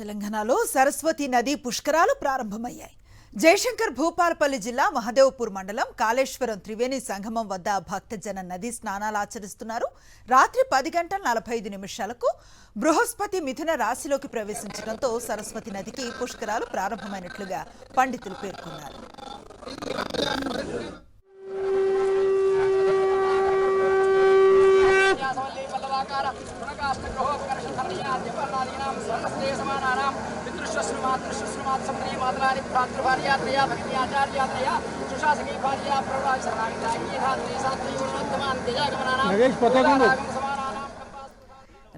తెలంగాణలో సరస్వతి నది పుష్కరాలు ప్రారంభమయ్యాయి. జయశంకర్ భూపాలపల్లి జిల్లా మహదేవ్పూర్ మండలం కాళేశ్వరం త్రివేణి సంగమం వద్ద భక్తజన నది స్నానాలు ఆచరిస్తున్నారు. రాత్రి 10:45 బృహస్పతి మిథున రాశిలోకి ప్రవేశించడంతో సరస్వతి నదికి పుష్కరాలు ప్రారంభమైనట్లుగా పండితులు పేర్కొన్నారు.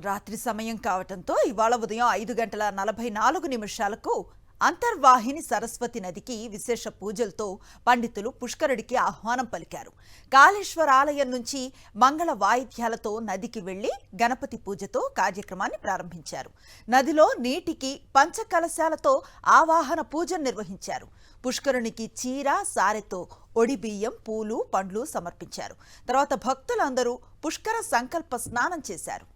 రాత్రి సమయం కావడంతో ఇవాళ ఉదయం 5:44 అంతర్వాహిని సరస్వతి నదికి విశేష పూజలతో పండితులు పుష్కరుడికి ఆహ్వానం పలికారు. కాళేశ్వర ఆలయం నుంచి మంగళ వాయిద్యాలతో నదికి వెళ్లి గణపతి పూజతో కార్యక్రమాన్ని ప్రారంభించారు. నదిలో నీటికి పంచకలశాలతో ఆవాహన పూజను నిర్వహించారు. పుష్కరునికి చీర సారెతో ఒడిబియ్యం, పూలు, పండ్లు సమర్పించారు. తర్వాత భక్తులందరూ పుష్కర సంకల్ప స్నానం చేశారు.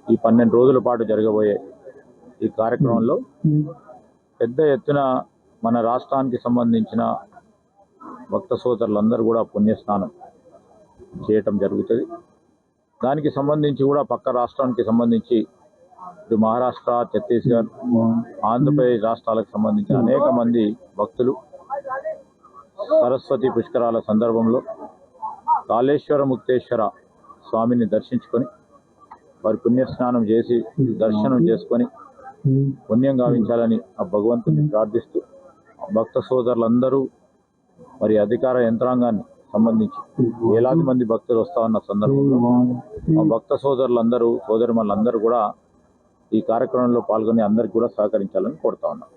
ఈ 12 రోజుల పాటు జరగబోయే ఈ కార్యక్రమంలో పెద్ద ఎత్తున మన రాష్ట్రానికి సంబంధించిన భక్త సోదరులందరూ కూడా పుణ్యస్నానం చేయటం జరుగుతుంది. దానికి సంబంధించి కూడా పక్క రాష్ట్రానికి సంబంధించి ఇటు మహారాష్ట్ర, ఛత్తీస్గఢ్, ఆంధ్రప్రదేశ్ రాష్ట్రాలకు సంబంధించిన అనేక మంది భక్తులు సరస్వతి పుష్కరాల సందర్భంలో కాళేశ్వర ముక్తేశ్వర స్వామిని దర్శించుకొని వారి పుణ్యస్నానం చేసి దర్శనం చేసుకొని పుణ్యం గావించాలని ఆ భగవంతుని ప్రార్థిస్తూ భక్త సోదరులందరూ మరి అధికార యంత్రాంగాన్ని సంబంధించి వేలాది మంది భక్తులు వస్తా ఉన్న సందర్భంలో ఆ భక్త సోదరులందరూ సోదరిమణులందరూ కూడా ఈ కార్యక్రమంలో పాల్గొని అందరికీ కూడా సహకరించాలని కోరుతా ఉన్నాం.